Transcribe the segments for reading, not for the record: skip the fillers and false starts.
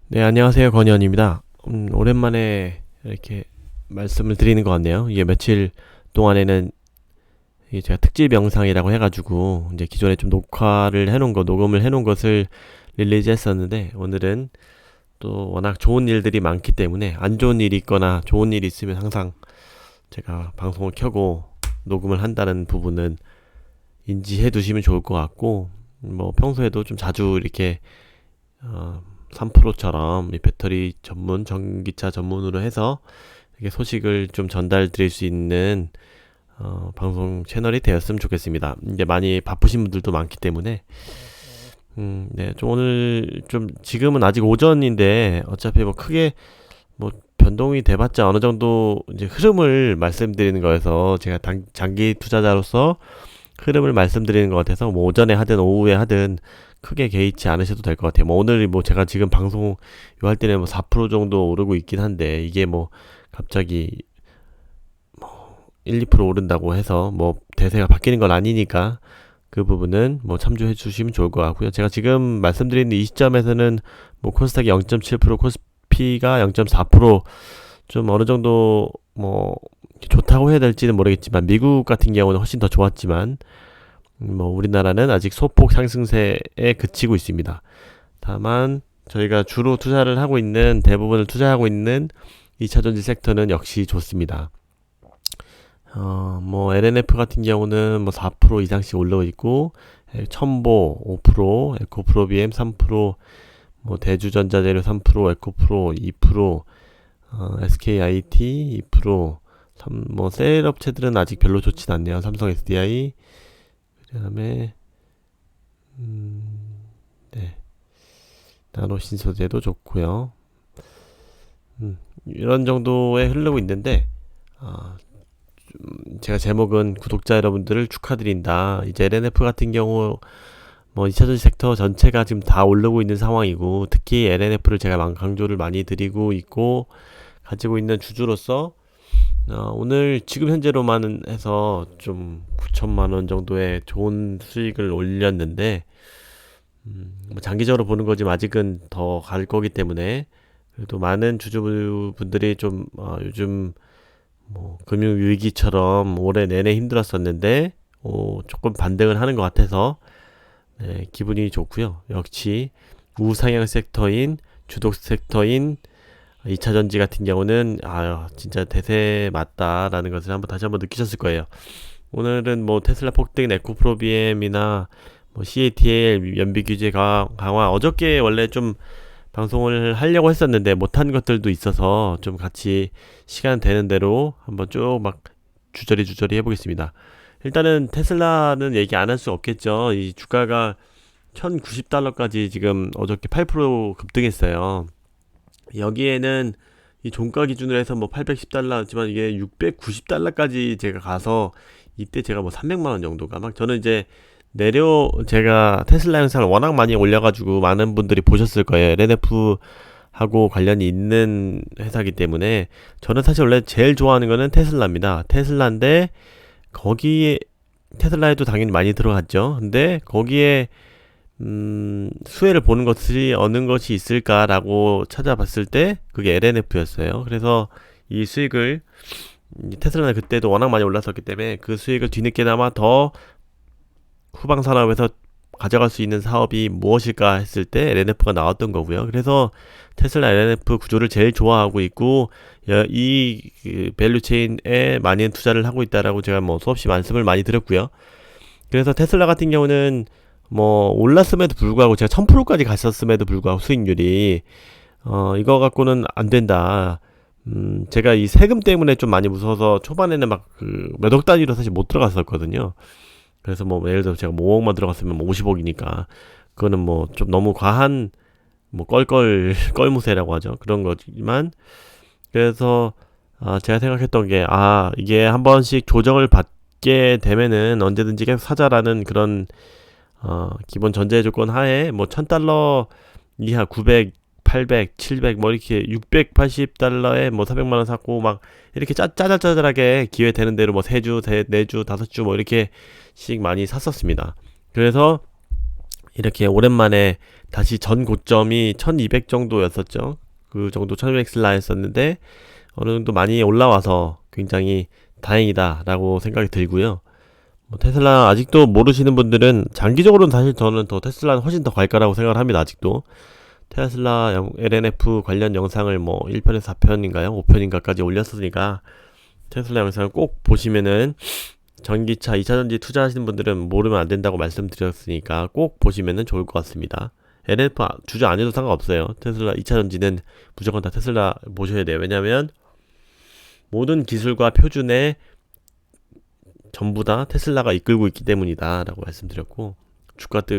네, 안녕하세요. 건현입니다. 오랜만에 이렇게 말씀을 드리는 것 같네요. 이게 며칠 동안에는 이게 제가 특집 영상이라고 해가지고 이제 기존에 좀 녹화를 해놓은 거, 녹음을 해놓은 것을 릴리즈 했었는데 오늘은 또 워낙 좋은 일들이 많기 때문에 안 좋은 일이 있거나 좋은 일이 있으면 항상 제가 방송을 켜고 녹음을 한다는 부분은 인지해 두시면 좋을 것 같고, 뭐 평소에도 좀 자주 이렇게 3프로처럼 이 배터리 전문, 전기차 전문으로 해서 이렇게 소식을 좀 전달 드릴 수 있는 방송 채널이 되었으면 좋겠습니다. 이제 많이 바쁘신 분들도 많기 때문에 네, 좀 오늘 좀 지금은 아직 오전인데 어차피 뭐 크게 뭐 변동이 돼봤자 어느 정도 이제 흐름을 말씀드리는 거여서 제가 장기 투자자로서 흐름을 말씀드리는 것 같아서 뭐 오전에 하든 오후에 하든 크게 개의치 않으셔도 될 것 같아요. 뭐 오늘 뭐 제가 지금 방송 요 할 때는 뭐 4% 정도 오르고 있긴 한데 이게 뭐 갑자기 뭐 1, 2% 오른다고 해서 뭐 대세가 바뀌는 건 아니니까 그 부분은 뭐 참조해 주시면 좋을 것 같고요. 제가 지금 말씀드리는 이 시점에서는 뭐 코스닥이 0.7%, 코스피가 0.4%좀 어느 정도 뭐 좋다고 해야 될지는 모르겠지만 미국 같은 경우는 훨씬 더 좋았지만 뭐 우리나라는 아직 소폭 상승세에 그치고 있습니다. 다만 저희가 주로 투자를 하고 있는 대부분을 투자하고 있는 2차전지 섹터는 역시 좋습니다. 뭐 LNF 같은 경우는 뭐 4% 이상씩 올라오고 있고 첨보 5%, 에코프로비엠 3%, 뭐 대주전자재료 3%, 에코프로 2%, SKIT 2%, 뭐 셀 업체들은 아직 별로 좋진 않네요. 삼성 SDI, 그다음에 네, 나노신소재도 좋고요. 이런 정도에 흐르고 있는데 제가 제목은 구독자 여러분들을 축하드린다. 이제 LNF 같은 경우 뭐 2차전지 섹터 전체가 지금 다 오르고 있는 상황이고 특히 LNF를 제가 강조를 많이 드리고 있고 가지고 있는 주주로서 오늘 지금 현재로만 해서 좀 9천만 원 정도의 좋은 수익을 올렸는데 뭐 장기적으로 보는 거지만 아직은 더 갈 거기 때문에 그래도 많은 주주분들이 좀 요즘 뭐 금융위기처럼 올해 내내 힘들었었는데 조금 반등을 하는 것 같아서 네, 기분이 좋고요. 역시 우상향 섹터인 주독 섹터인 2차전지 같은 경우는 진짜 대세 맞다라는 것을 다시 한번 느끼셨을 거예요. 오늘은 뭐 테슬라 폭등, 에코프로비엠이나 뭐 CATL 연비 규제 강화 어저께 원래 좀 방송을 하려고 했었는데 못한 것들도 있어서 좀 같이 시간 되는 대로 한번 쭉 막 주저리 해보겠습니다. 일단은 테슬라는 얘기 안 할 수 없겠죠. 이 주가가 1090달러까지 지금 어저께 8% 급등했어요. 여기에는 이 종가 기준으로 해서 뭐 810달러였지만 이게 690달러까지 제가 가서 이때 제가 뭐 300만원 정도가 막 저는 이제 제가 테슬라 영상을 워낙 많이 올려가지고 많은 분들이 보셨을 거예요. LNF 하고 관련이 있는 회사이기 때문에 저는 사실 원래 제일 좋아하는 거는 테슬라입니다. 테슬라인데 거기에 테슬라에도 당연히 많이 들어갔죠. 근데 거기에 수혜를 보는 것이 어느 것이 있을까라고 찾아봤을 때 그게 LNF였어요. 그래서 이 수익을 테슬라는 그때도 워낙 많이 올랐었기 때문에 그 수익을 뒤늦게나마 더 후방 산업에서 가져갈 수 있는 사업이 무엇일까 했을 때 LNF가 나왔던 거고요. 그래서 테슬라 LNF 구조를 제일 좋아하고 있고 이 밸류 체인에 많이 투자를 하고 있다라고 제가 뭐 수없이 말씀을 많이 드렸고요. 그래서 테슬라 같은 경우는 뭐 올랐음에도 불구하고 제가 1000%까지 갔었음에도 불구하고 수익률이 이거 갖고는 안 된다. 제가 이 세금 때문에 좀 많이 무서워서 초반에는 막 몇 억 단위로 사실 못 들어갔었거든요. 그래서 뭐 예를 들어 제가 뭐 5억만 들어갔으면 뭐 50억이니까 그거는 뭐 좀 너무 과한 뭐 껄무새라고 하죠. 그런 거지만 그래서 제가 생각했던 게 이게 한 번씩 조정을 받게 되면은 언제든지 계속 사자라는 그런 기본 전제 조건 하에 뭐 1000달러 이하 900, 800, 700 뭐 이렇게 680달러에 뭐 400만원 샀고 막 이렇게 짜잘짜잘하게 기회 되는 대로 뭐 3주, 4주, 5주 뭐 이렇게씩 많이 샀었습니다. 그래서 이렇게 오랜만에 다시 전 고점이 1200 정도였었죠. 그 정도 1200슬라였었는데 어느 정도 많이 올라와서 굉장히 다행이다라고 생각이 들고요. 뭐 테슬라 아직도 모르시는 분들은 장기적으로는 사실 저는 더 테슬라는 훨씬 더 갈 거라고 생각을 합니다. 아직도 테슬라 LNF 관련 영상을 뭐 1편에서 4편인가요? 5편인가까지 올렸으니까 테슬라 영상을 꼭 보시면은 전기차 2차전지 투자하시는 분들은 모르면 안 된다고 말씀드렸으니까 꼭 보시면은 좋을 것 같습니다. LNF 주저 안 해도 상관없어요. 테슬라 2차전지는 무조건 다 테슬라 보셔야 돼요. 왜냐면 모든 기술과 표준에 전부 다 테슬라가 이끌고 있기 때문이다 라고 말씀드렸고,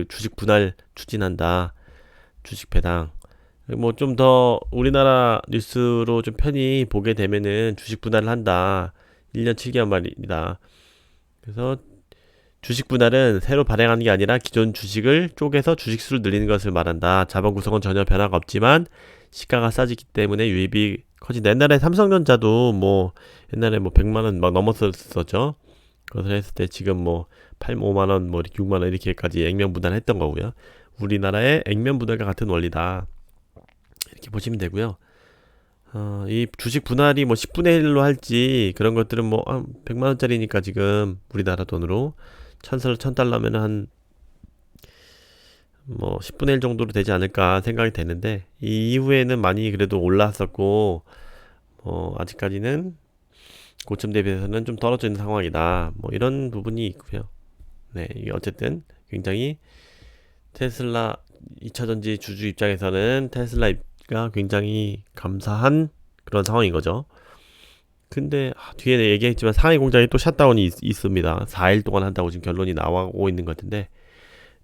주식 분할 추진한다, 주식 배당, 뭐 좀 더 우리나라 뉴스로 좀 편히 보게 되면은 주식 분할을 한다, 1년 7개월 말이다. 그래서 주식 분할은 새로 발행하는 게 아니라 기존 주식을 쪼개서 주식수를 늘리는 것을 말한다. 자본 구성은 전혀 변화가 없지만 시가가 싸지기 때문에 유입이 커진다. 옛날에 삼성전자도 뭐 옛날에 뭐 100만원 막 넘었었죠. 그것을 했을 때 지금 뭐 5만원 뭐 6만원 이렇게까지 액면 분할했던 거고요. 우리나라의 액면 분할과 같은 원리다, 이렇게 보시면 되고요. 이 주식 분할이 뭐 10분의 1로 할지 그런 것들은 뭐 100만원짜리니까 지금 우리나라 돈으로 1000달러면 한 뭐 10분의 1 정도로 되지 않을까 생각이 되는데, 이 이후에는 많이 그래도 올랐었고 아직까지는 고점 대비해서는 좀 떨어져 있는 상황이다, 뭐 이런 부분이 있고요. 네, 이게 어쨌든 굉장히 테슬라 2차전지 주주 입장에서는 테슬라가 굉장히 감사한 그런 상황인 거죠. 근데 뒤에 얘기했지만 상해 공장이 또 샷다운이 있습니다. 4일 동안 한다고 지금 결론이 나오고 있는 것 같은데,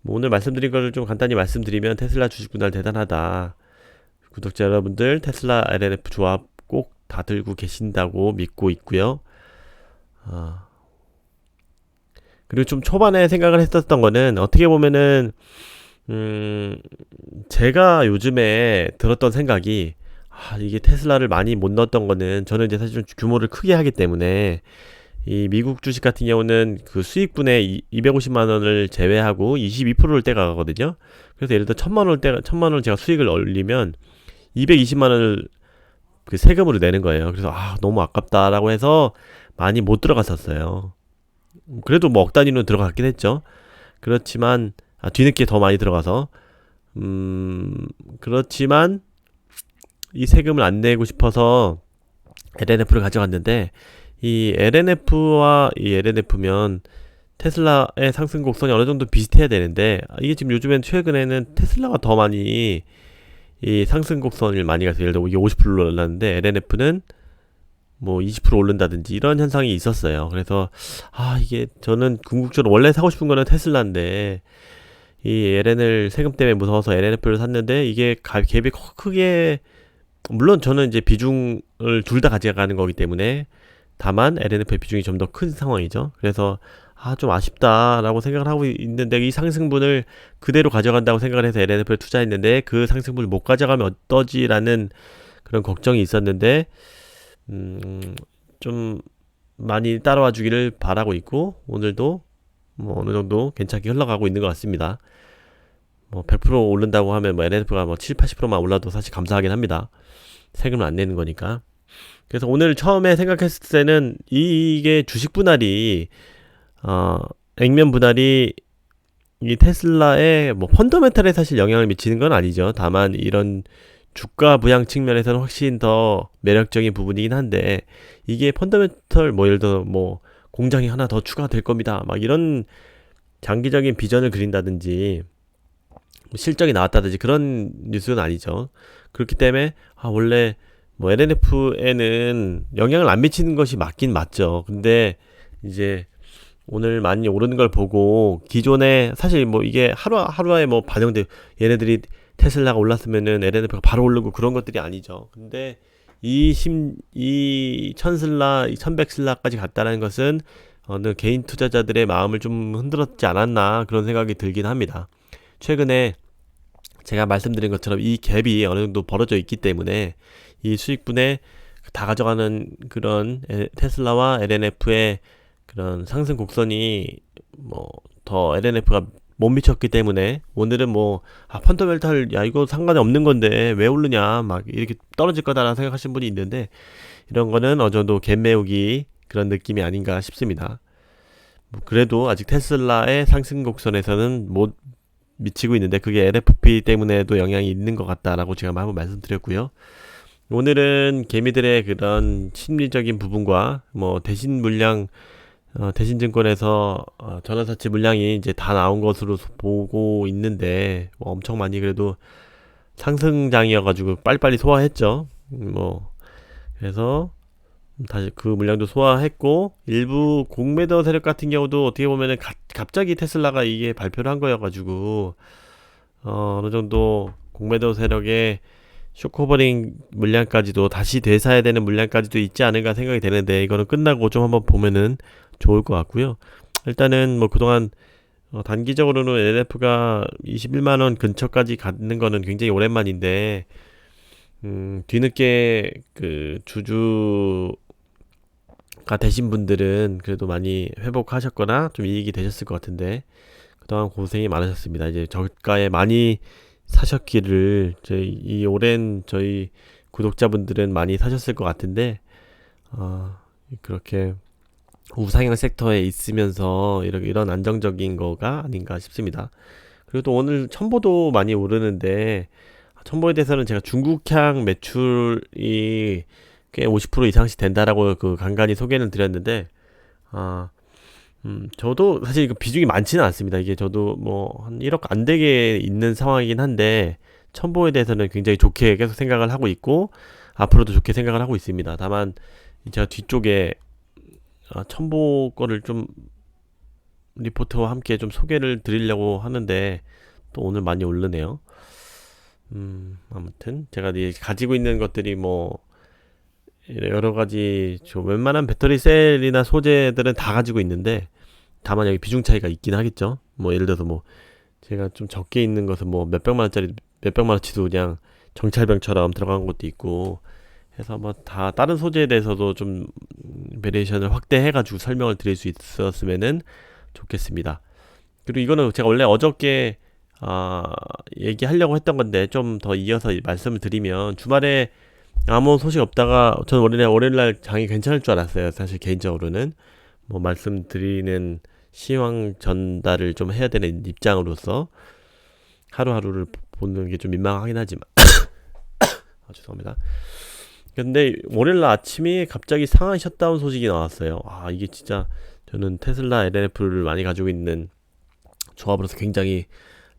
뭐 오늘 말씀드린 거를 좀 간단히 말씀드리면 테슬라 주식 분할 대단하다. 구독자 여러분들 테슬라 LNF 조합 꼭 다 들고 계신다고 믿고 있고요. 그리고 좀 초반에 생각을 했었던 거는, 어떻게 보면은 제가 요즘에 들었던 생각이, 이게 테슬라를 많이 못 넣었던 거는, 저는 이제 사실 좀 규모를 크게 하기 때문에 이 미국 주식 같은 경우는 그 수익분의 250만원을 제외하고 22%를 떼가거든요. 그래서 예를 들어 1000만원을 제가 수익을 올리면 220만원을 그 세금으로 내는 거예요. 그래서 너무 아깝다라고 해서 많이 못 들어갔었어요. 그래도 뭐 억 단위로 들어갔긴 했죠. 그렇지만 뒤늦게 더 많이 들어가서 그렇지만 이 세금을 안 내고 싶어서 LNF를 가져갔는데, 이 LNF와 이 LNF면 테슬라의 상승 곡선이 어느 정도 비슷해야 되는데, 이게 지금 요즘엔 최근에는 테슬라가 더 많이 이 상승 곡선을 많이 가서, 예를 들어 이게 50% 올랐는데 LNF는 뭐 20% 오른다든지 이런 현상이 있었어요. 그래서 이게 저는 궁극적으로 원래 사고 싶은 거는 테슬라인데, 이 LN을 세금 때문에 무서워서 LNF를 샀는데, 이게 갭이 크게, 물론 저는 이제 비중을 둘 다 가져가는 거기 때문에, 다만 LNF의 비중이 좀 더 큰 상황이죠. 그래서 좀 아쉽다라고 생각을 하고 있는데, 이 상승분을 그대로 가져간다고 생각을 해서 LNF를 투자했는데, 그 상승분을 못 가져가면 어떠지라는 그런 걱정이 있었는데, 좀 많이 따라와 주기를 바라고 있고, 오늘도 뭐 어느 정도 괜찮게 흘러가고 있는 것 같습니다. 뭐 100% 오른다고 하면 뭐 LNF가 뭐 7, 80%만 올라도 사실 감사하긴 합니다. 세금을 안 내는 거니까. 그래서 오늘 처음에 생각했을 때는 이게 주식 분할이 액면 분할이 이 테슬라의 뭐 펀더멘탈에 사실 영향을 미치는 건 아니죠. 다만 이런 주가 부양 측면에서는 훨씬 더 매력적인 부분이긴 한데, 이게 펀더멘털 뭐 예를 들어 뭐 공장이 하나 더 추가될 겁니다, 막 이런 장기적인 비전을 그린다든지 실적이 나왔다든지 그런 뉴스는 아니죠. 그렇기 때문에 원래 뭐 LNF에는 영향을 안 미치는 것이 맞긴 맞죠. 근데 이제 오늘 많이 오르는 걸 보고, 기존에 사실 뭐 이게 하루에 뭐 반영돼, 얘네들이 테슬라가 올랐으면은 LNF가 바로 오르고 그런 것들이 아니죠. 근데 이 1000슬라, 1100슬라까지 갔다는 것은 어느 개인 투자자들의 마음을 좀 흔들었지 않았나, 그런 생각이 들긴 합니다. 최근에 제가 말씀드린 것처럼 이 갭이 어느 정도 벌어져 있기 때문에 이 수익분에 다 가져가는 그런 테슬라와 LNF의 그런 상승 곡선이 뭐 더 LNF가 못 미쳤기 때문에 오늘은 뭐 펀더멘탈 야 이거 상관이 없는 건데 왜 오르냐 막 이렇게 떨어질 거다라는 생각하시는 분이 있는데 이런 거는 어느 정도 갭매우기 그런 느낌이 아닌가 싶습니다. 뭐 그래도 아직 테슬라의 상승 곡선에서는 못 미치고 있는데 그게 LFP 때문에도 영향이 있는 것 같다라고 제가 한번 말씀드렸고요. 오늘은 개미들의 그런 심리적인 부분과 뭐 대신 물량 대신증권에서 전환사채 물량이 이제 다 나온 것으로 보고 있는데 뭐 엄청 많이 그래도 상승장이어가지고 빨리빨리 소화했죠. 뭐 그래서 다시 그 물량도 소화했고 일부 공매도 세력 같은 경우도 어떻게 보면은 갑자기 테슬라가 이게 발표를 한 거여가지고 어느 정도 공매도 세력의 쇼커버링 물량까지도 다시 되사야 되는 물량까지도 있지 않을까 생각이 되는데 이거는 끝나고 좀 한번 보면은 좋을 것 같고요. 일단은 뭐 그동안 단기적으로는 LF가 21만원 근처까지 가는 거는 굉장히 오랜만인데 뒤늦게 그 주주가 되신 분들은 그래도 많이 회복하셨거나 좀 이익이 되셨을 것 같은데 그동안 고생이 많으셨습니다. 이제 저가에 많이 사셨기를 이 오랜 저희 구독자분들은 많이 사셨을 것 같은데 그렇게 우상향 섹터에 있으면서 이런 안정적인 거가 아닌가 싶습니다. 그리고 또 오늘 첨보도 많이 오르는데 첨보에 대해서는 제가 중국향 매출이 꽤 50% 이상씩 된다라고 그 간간히 소개는 드렸는데 저도 사실 그 비중이 많지는 않습니다. 이게 저도 뭐 한 1억 안 되게 있는 상황이긴 한데 첨보에 대해서는 굉장히 좋게 계속 생각을 하고 있고 앞으로도 좋게 생각을 하고 있습니다. 다만 제가 뒤쪽에 첨보 거를 좀 리포트와 함께 좀 소개를 드리려고 하는데 또 오늘 많이 오르네요. 아무튼 제가 가지고 있는 것들이 뭐 여러 가지 웬만한 배터리 셀이나 소재들은 다 가지고 있는데 다만 여기 비중 차이가 있긴 하겠죠. 뭐 예를 들어서 뭐 제가 좀 적게 있는 것은 뭐 몇백만 원치도 그냥 정찰병처럼 들어간 것도 있고 해서 뭐 다 다른 소재에 대해서도 좀 베리에이션을 확대해가지고 설명을 드릴 수 있었으면은 좋겠습니다. 그리고 이거는 제가 원래 어저께 얘기하려고 했던 건데 좀 더 이어서 말씀을 드리면 주말에 아무 소식 없다가 저는 월요일날 장이 괜찮을 줄 알았어요. 사실 개인적으로는 뭐 말씀드리는 시황 전달을 좀 해야 되는 입장으로서 하루하루를 보는 게 좀 민망하긴 하지만 죄송합니다. 근데 월요일날 아침에 갑자기 상하이 셧다운 소식이 나왔어요. 이게 진짜 저는 테슬라 LNF를 많이 가지고 있는 조합으로서 굉장히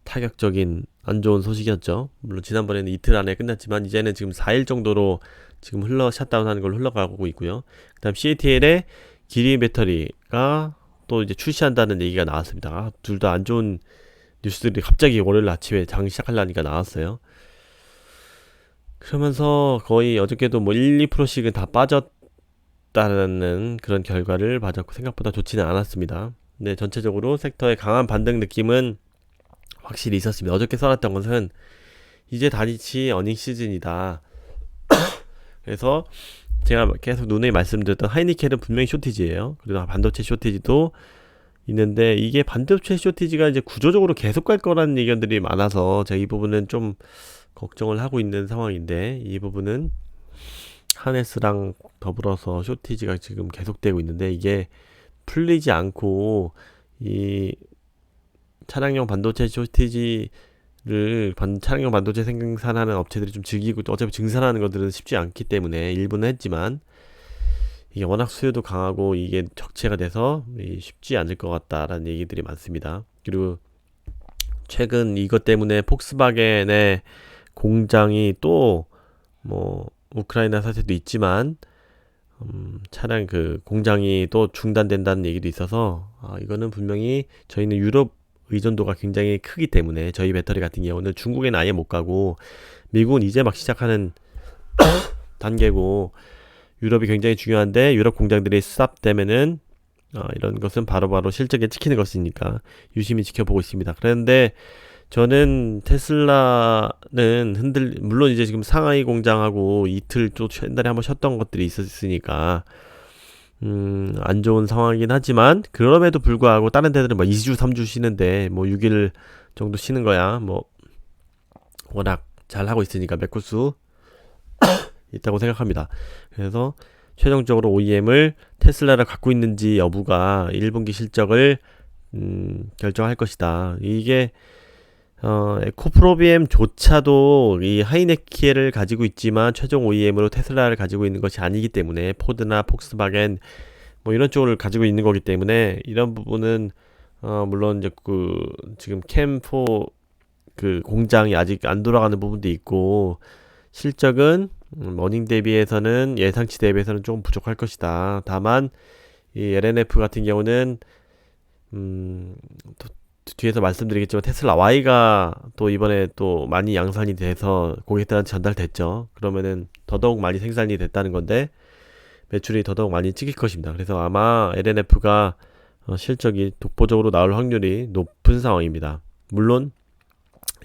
타격적인 안 좋은 소식이었죠. 물론 지난번에는 이틀 안에 끝났지만 이제는 지금 4일 정도로 지금 샷다운하는 걸로 흘러가고 있고요. 그다음 CATL의 기린 배터리가 또 이제 출시한다는 얘기가 나왔습니다. 둘 다 안 좋은 뉴스들이 갑자기 월요일 아침에 장 시작하려니까 나왔어요. 그러면서 거의 어저께도 뭐 1, 2%씩은 다 빠졌다는 그런 결과를 맞았고 생각보다 좋지는 않았습니다. 근데 전체적으로 섹터의 강한 반등 느낌은 확실히 있었습니다. 어저께 써놨던 것은 이제 다니치 어닝 시즌이다. 그래서 제가 계속 누누이 말씀드렸던 하이니켈은 분명히 쇼티지예요. 그리고 반도체 쇼티지도 있는데 이게 반도체 쇼티지가 이제 구조적으로 계속 갈 거라는 의견들이 많아서 제가 이 부분은 좀 걱정을 하고 있는 상황인데 이 부분은 하네스랑 더불어서 쇼티지가 지금 계속되고 있는데 이게 풀리지 않고 이 차량용 반도체 쇼티지를 차량용 반도체 생산하는 업체들이 좀 즐기고 또 어차피 증산하는 것들은 쉽지 않기 때문에 일부는 했지만 이게 워낙 수요도 강하고 이게 적체가 돼서 쉽지 않을 것 같다라는 얘기들이 많습니다. 그리고 최근 이것 때문에 폭스바겐의 공장이 또 뭐 우크라이나 사태도 있지만 차량 그 공장이 또 중단된다는 얘기도 있어서 이거는 분명히 저희는 유럽 의존도가 굉장히 크기 때문에 저희 배터리 같은 경우는 중국에는 아예 못 가고 미국은 이제 막 시작하는 단계고 유럽이 굉장히 중요한데 유럽 공장들이 스탑되면은 이런 것은 바로바로 실적에 찍히는 것이니까 유심히 지켜보고 있습니다. 그런데 저는 테슬라는 물론 이제 지금 상하이 공장하고 이틀 또 옛날에 한번 쉬었던 것들이 있었으니까 안 좋은 상황이긴 하지만 그럼에도 불구하고 다른 데들은 뭐 2주 3주 쉬는데 뭐 6일 정도 쉬는 거야 뭐 워낙 잘 하고 있으니까 메꾸수 있다고 생각합니다. 그래서 최종적으로 OEM을 테슬라를 갖고 있는지 여부가 1분기 실적을 결정할 것이다. 이게 에코프로비엠조차도 이 하이네키를 가지고 있지만 최종 OEM으로 테슬라를 가지고 있는 것이 아니기 때문에 포드나 폭스바겐 뭐 이런 쪽을 가지고 있는 거기 때문에 이런 부분은 물론 이제 그 지금 캠4 그 공장이 아직 안 돌아가는 부분도 있고 실적은 머닝 대비해서는 예상치 대비해서는 조금 부족할 것이다. 다만 이 LNF 같은 경우는 또 뒤에서 말씀드리겠지만 테슬라 Y가 또 이번에 또 많이 양산이 돼서 고객들한테 전달됐죠. 그러면은 더더욱 많이 생산이 됐다는 건데 매출이 더더욱 많이 찍힐 것입니다. 그래서 아마 LNF가 실적이 독보적으로 나올 확률이 높은 상황입니다. 물론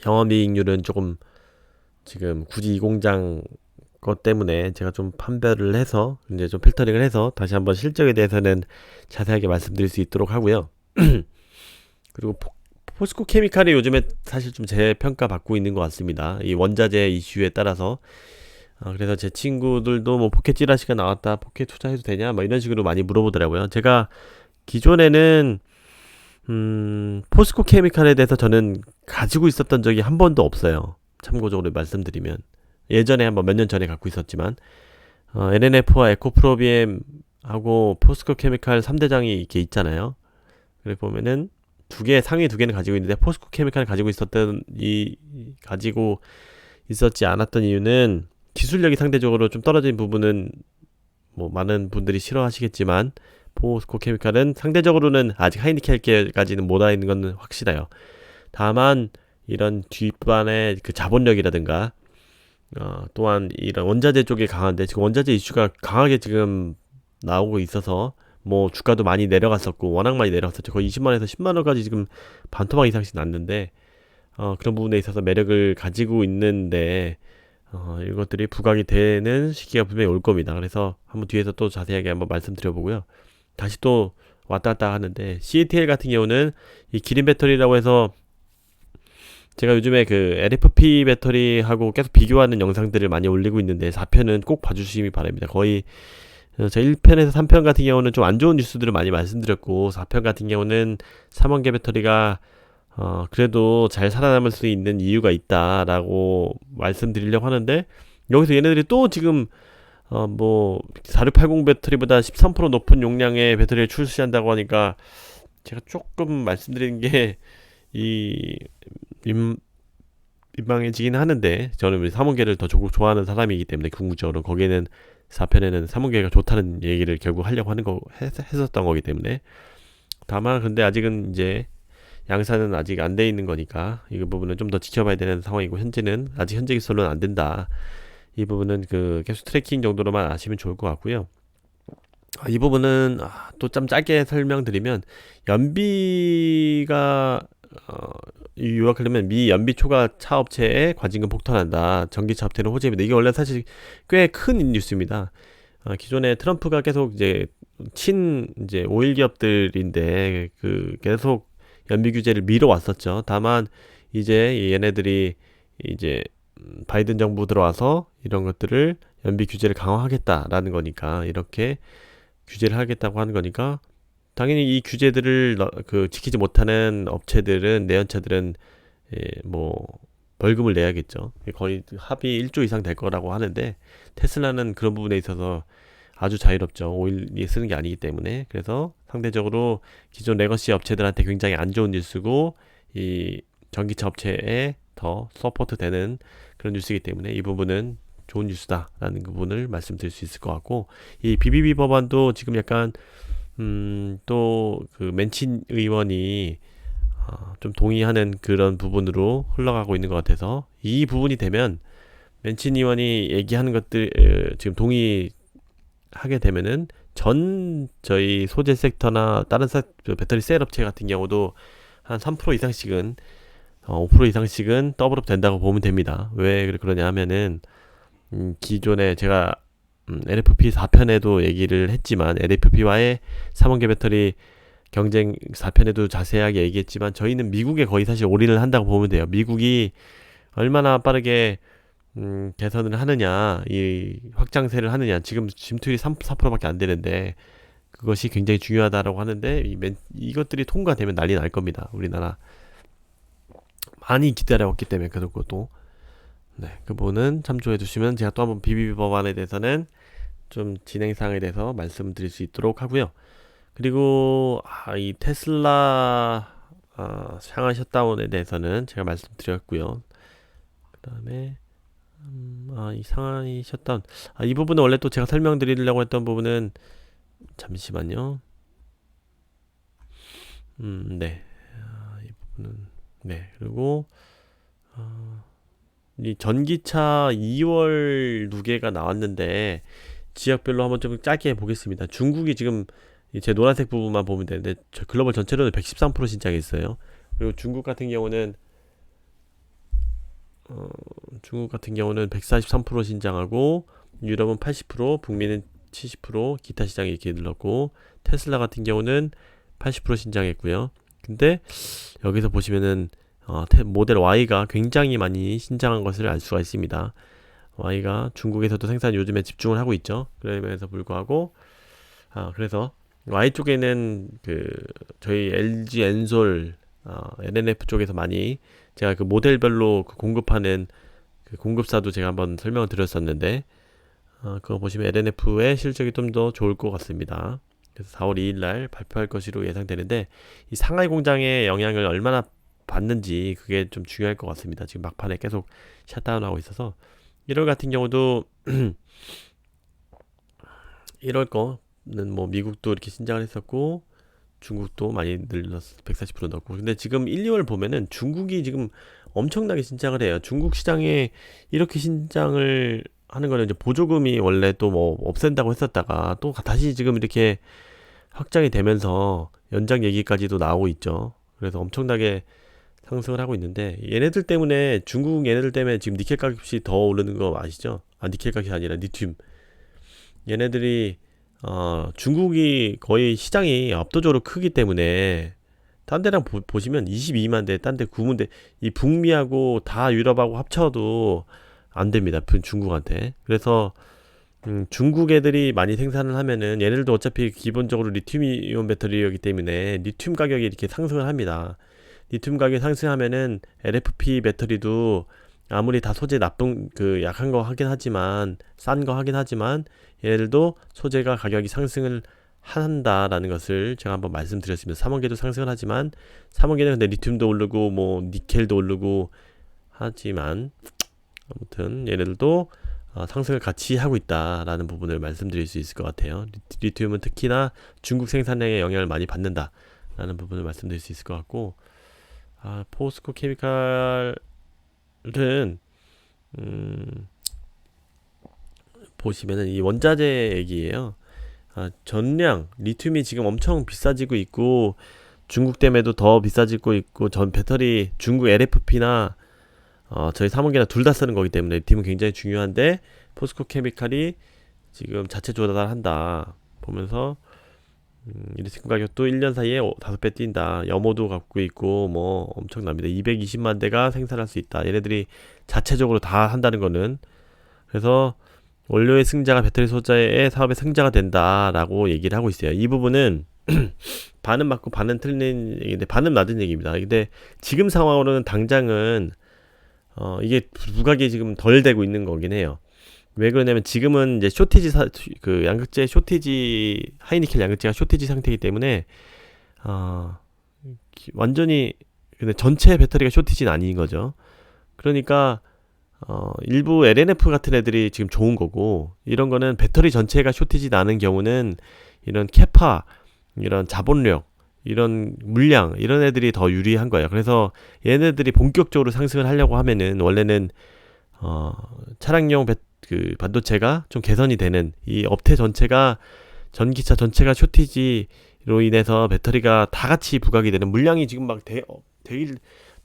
영업이익률은 조금 지금 굳이 이 공장 것 때문에 제가 좀 판별을 해서 이제 좀 필터링을 해서 다시 한번 실적에 대해서는 자세하게 말씀드릴 수 있도록 하고요. 그리고 포스코 케미칼이 요즘에 사실 좀 재평가 받고 있는 것 같습니다. 이 원자재 이슈에 따라서. 그래서 제 친구들도 뭐 포켓 찌라시가 나왔다, 포켓 투자해도 되냐, 뭐 이런 식으로 많이 물어보더라고요. 제가 기존에는 포스코 케미칼에 대해서 저는 가지고 있었던 적이 한 번도 없어요. 참고적으로 말씀드리면 예전에 한번 몇 년 전에 갖고 있었지만 LNF와 에코프로비엠하고 포스코 케미칼 3대장이 이렇게 있잖아요. 그래 보면은 상위 두 개는 가지고 있는데 포스코 케미칼을 가지고 있었지 않았던 이유는 기술력이 상대적으로 좀 떨어진 부분은 뭐 많은 분들이 싫어하시겠지만 포스코 케미칼은 상대적으로는 아직 하이니켈까지는 못 와 있는 건 확실해요. 다만 이런 뒷반의 그 자본력이라든가 또한 이런 원자재 쪽이 강한데 지금 원자재 이슈가 강하게 지금 나오고 있어서 뭐 주가도 많이 내려갔었고 워낙 많이 내려갔었죠. 거의 20만원에서 10만원까지 지금 반토막 이상씩 났는데 그런 부분에 있어서 매력을 가지고 있는데 이것들이 부각이 되는 시기가 분명히 올 겁니다. 그래서 한번 뒤에서 또 자세하게 한번 말씀드려보고요. 다시 또 왔다 갔다 하는데 CATL 같은 경우는 이 기린 배터리라고 해서 제가 요즘에 그 LFP 배터리하고 계속 비교하는 영상들을 많이 올리고 있는데 4편은 꼭 봐주시기 바랍니다. 거의 제 1편에서 3편 같은 경우는 좀 안 좋은 뉴스들을 많이 말씀드렸고 4편 같은 경우는 삼원계 배터리가 그래도 잘 살아남을 수 있는 이유가 있다라고 말씀드리려고 하는데 여기서 얘네들이 또 지금 뭐 4680 배터리보다 13% 높은 용량의 배터리를 출시한다고 하니까 제가 조금 말씀드리는 게 민망해지긴 하는데 저는 삼원계를 더 좋아하는 사람이기 때문에 궁극적으로 거기에는 4편에는 삼원계가 좋다는 얘기를 결국 하려고 하는 거 했었던 거기 때문에 다만 근데 아직은 이제 양산은 아직 안 돼 있는 거니까 이 부분은 좀 더 지켜봐야 되는 상황이고 현재는 아직 현재 기술로는 안 된다. 이 부분은 그 계속 트래킹 정도로만 아시면 좋을 것 같고요. 이 부분은 또 좀 짧게 설명드리면 연비가 요약하려면 미 연비 초과 차 업체에 과징금 폭탄한다. 전기차 업체는 호재입니다. 이게 원래 사실 꽤 큰 뉴스입니다. 기존에 트럼프가 계속 이제 이제 오일 기업들인데 그 계속 연비 규제를 미뤄왔었죠. 다만 이제 얘네들이 이제 바이든 정부 들어와서 이런 것들을 연비 규제를 강화하겠다라는 거니까 이렇게 규제를 하겠다고 하는 거니까 당연히 이 규제들을 지키지 못하는 업체들은 내연차들은 뭐 벌금을 내야겠죠. 거의 합의 1조 이상 될 거라고 하는데 테슬라는 그런 부분에 있어서 아주 자유롭죠. 오일이 쓰는 게 아니기 때문에. 그래서 상대적으로 기존 레거시 업체들한테 굉장히 안 좋은 뉴스고 이 전기차 업체에 더 서포트 되는 그런 뉴스이기 때문에 이 부분은 좋은 뉴스다라는 부분을 말씀드릴 수 있을 것 같고 이 BBB 법안도 지금 약간 또 그 맨친 의원이 좀 동의하는 그런 부분으로 흘러가고 있는 것 같아서 이 부분이 되면 맨친 의원이 얘기하는 것들 지금 동의하게 되면은 저희 소재 섹터나 다른 배터리 셀 업체 같은 경우도 한 3% 이상씩은 5% 이상씩은 더블업 된다고 보면 됩니다. 왜 그러냐 하면은 기존에 제가 LFP 4편에도 얘기를 했지만 LFP와의 3원계 배터리 경쟁 4편에도 자세하게 얘기했지만 저희는 미국에 거의 사실 올인을 한다고 보면 돼요. 미국이 얼마나 빠르게 개선을 하느냐, 이 확장세를 하느냐. 지금 짐투율이 4%밖에 안 되는데 그것이 굉장히 중요하다라고 하는데 이것들이 통과되면 난리 날 겁니다. 우리나라 많이 기다려왔기 때문에 그것도 네, 그 부분은 참조해 주시면 제가 또 한번 BBB 법안에 대해서는 좀 진행사항에 대해서 말씀드릴 수 있도록 하고요. 그리고 이 테슬라 상하 셧다운에 대해서는 제가 말씀드렸고요. 그 다음에 이 상하이 셧다운 이 부분은 원래 또 제가 설명드리려고 했던 부분은 잠시만요. 네. 이 부분은 네. 그리고 이 전기차 2월 누계가 나왔는데 지역별로 한번 좀 짧게 보겠습니다. 중국이 지금 제 노란색 부분만 보면 되는데 글로벌 전체로는 113% 신장이 있어요. 그리고 중국 같은 경우는 143% 신장하고 유럽은 80%, 북미는 70%, 기타 시장이 이렇게 늘었고 테슬라 같은 경우는 80% 신장했고요. 근데 여기서 보시면은 모델 Y가 굉장히 많이 신장한 것을 알 수가 있습니다. Y가 중국에서도 생산 요즘에 집중을 하고 있죠. 그러면서 불구하고 그래서 Y 쪽에는 저희 LG 엔솔 LNF 쪽에서 많이 제가 그 모델별로 공급하는 그 공급사도 제가 한번 설명을 드렸었는데 그거 보시면 LNF의 실적이 좀 더 좋을 것 같습니다. 그래서 4월 2일 날 발표할 것으로 예상되는데 이 상하이 공장의 영향을 얼마나 받는지 그게 좀 중요할 것 같습니다. 지금 막판에 계속 샷다운하고 있어서 1월 같은 경우도 1월 거는 뭐 미국도 이렇게 신장을 했었고 중국도 많이 늘렸어 140% 넣고 근데 지금 1, 2월 보면은 중국이 지금 엄청나게 신장을 해요. 중국 시장에 이렇게 신장을 하는 거는 이제 보조금이 원래 또 뭐 없앤다고 했었다가 또 다시 지금 이렇게 확장이 되면서 연장 얘기까지도 나오고 있죠. 그래서 엄청나게 상승을 하고 있는데 얘네들 때문에 중국 얘네들 때문에 지금 니켈 가격이 더 오르는 거 아시죠? 니켈 가격이 아니라 리튬. 얘네들이 중국이 거의 시장이 압도적으로 크기 때문에 딴 데랑 보시면 22만 대, 딴 데 9만 대, 이 북미하고 다 유럽하고 합쳐도 안 됩니다. 중국한테. 그래서 중국 애들이 많이 생산을 하면은 얘네들도 어차피 기본적으로 리튬이온 배터리이기 때문에 리튬 가격이 이렇게 상승을 합니다. 리튬 가격이 상승하면은 LFP 배터리도 아무리 다 소재 나쁜 약한 거 하긴 하지만 싼 거 하긴 하지만 얘네들도 소재가 가격이 상승을 한다라는 것을 제가 한번 말씀드렸습니다. 3원계도 상승을 하지만 3원계는 근데 리튬도 오르고 뭐 니켈도 오르고 하지만 아무튼 얘네들도 상승을 같이 하고 있다라는 부분을 말씀드릴 수 있을 것 같아요. 리튬은 특히나 중국 생산량에 영향을 많이 받는다라는 부분을 말씀드릴 수 있을 것 같고 포스코 케미칼은 보시면은 이 원자재 얘기예요. 전량 리튬이 지금 엄청 비싸지고 있고 중국 때문에도 더 비싸지고 있고 전 배터리 중국 LFP나 저희 3원계나 둘 다 쓰는 거기 때문에 리튬은 굉장히 중요한데 포스코 케미칼이 지금 자체 조달한다 보면서 리튬 가격도 1년 사이에 5배 뛴다. 염호도 갖고 있고 뭐 엄청납니다. 220만 대가 생산할 수 있다. 얘네들이 자체적으로 다 한다는 거는 그래서 원료의 승자가 배터리 소재의 사업의 승자가 된다라고 얘기를 하고 있어요. 이 부분은 반은 맞고 반은 틀린 얘기인데 반은 맞은 얘기입니다. 근데 지금 상황으로는 당장은 이게 부각이 지금 덜 되고 있는 거긴 해요. 왜 그러냐면 지금은 이제 쇼티지 양극재 쇼티지 하이니켈 양극재가 쇼티지 상태이기 때문에 완전히 근데 전체 배터리가 쇼티지는 아닌 거죠. 그러니까 일부 LNF 같은 애들이 지금 좋은 거고 이런 거는 배터리 전체가 쇼티지 나는 경우는 이런 캐파 이런 자본력 이런 물량 이런 애들이 더 유리한 거예요. 그래서 얘네들이 본격적으로 상승을 하려고 하면은 원래는 차량용 반도체가 좀 개선이 되는 이 업체 전체가 전기차 전체가 쇼티지로 인해서 배터리가 다 같이 부각이 되는 물량이 지금 막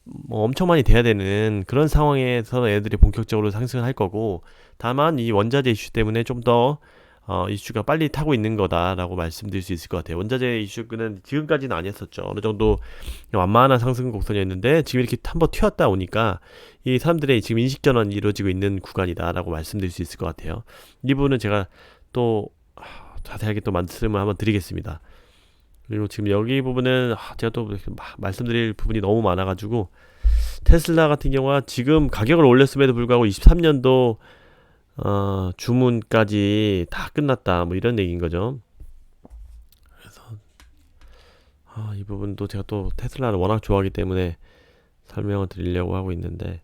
뭐 엄청 많이 돼야 되는 그런 상황에서 애들이 본격적으로 상승을 할 거고, 다만 이 원자재 이슈 때문에 좀 더 이슈가 빨리 타고 있는 거다라고 말씀드릴 수 있을 것 같아요. 원자재 이슈는 지금까지는 아니었었죠. 어느 정도 완만한 상승 곡선이었는데 지금 이렇게 한번 튀었다 오니까 이 사람들의 지금 인식 전환이 이루어지고 있는 구간이다라고 말씀드릴 수 있을 것 같아요. 이 부분은 제가 또 자세하게 또 말씀을 한번 드리겠습니다. 그리고 지금 여기 부분은 제가 또 말씀드릴 부분이 너무 많아가지고, 테슬라 같은 경우가 지금 가격을 올렸음에도 불구하고 23년도 주문까지 다 끝났다 뭐 이런 얘기인 거죠. 그래서 이 부분도 제가 또 테슬라를 워낙 좋아하기 때문에 설명을 드리려고 하고 있는데,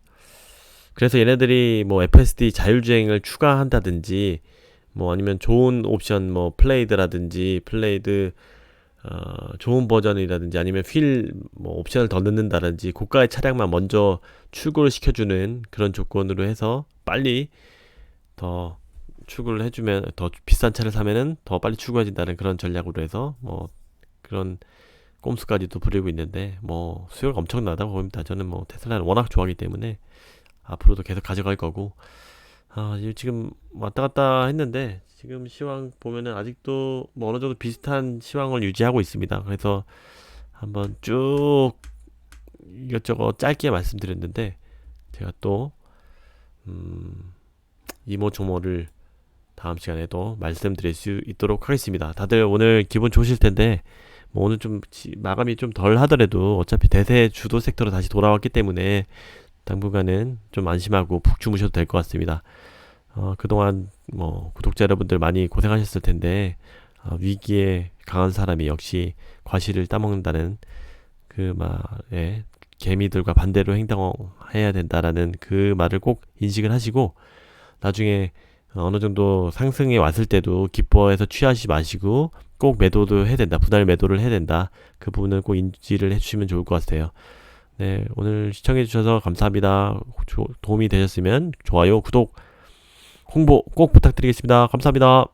그래서 얘네들이 뭐 FSD 자율주행을 추가한다든지 뭐 아니면 좋은 옵션 뭐 플레이드라든지 플레이드 좋은 버전이라든지 아니면 뭐 옵션을 더 넣는다든지 고가의 차량만 먼저 출고를 시켜주는 그런 조건으로 해서 빨리 더 출고를 해주면, 더 비싼 차를 사면은 더 빨리 출고해진다는 그런 전략으로 해서 뭐 그런 꼼수까지도 부리고 있는데, 뭐 수요가 엄청나다고 봅니다. 저는 뭐 테슬라를 워낙 좋아하기 때문에 앞으로도 계속 가져갈 거고, 지금 왔다 갔다 했는데 지금 시황 보면은 아직도 뭐 어느 정도 비슷한 시황을 유지하고 있습니다. 그래서 한번 쭉 이것저것 짧게 말씀드렸는데, 제가 또 이모저모를 다음 시간에도 말씀드릴 수 있도록 하겠습니다. 다들 오늘 기분 좋으실 텐데, 뭐 오늘 좀 마감이 좀 덜 하더라도 어차피 대세 주도 섹터로 다시 돌아왔기 때문에 당분간은 좀 안심하고 푹 주무셔도 될 것 같습니다. 그동안 뭐 구독자 여러분들 많이 고생하셨을 텐데, 위기에 강한 사람이 역시 과실을 따먹는다는 그 말에 개미들과 반대로 행동해야 된다라는 그 말을 꼭 인식을 하시고, 나중에 어느 정도 상승에 왔을 때도 기뻐해서 취하지 마시고 꼭 매도도 해야 된다, 분할 매도를 해야 된다, 그 부분은 꼭 인지를 해주시면 좋을 것 같아요. 네, 오늘 시청해 주셔서 감사합니다. 도움이 되셨으면 좋아요, 구독, 홍보 꼭 부탁드리겠습니다. 감사합니다.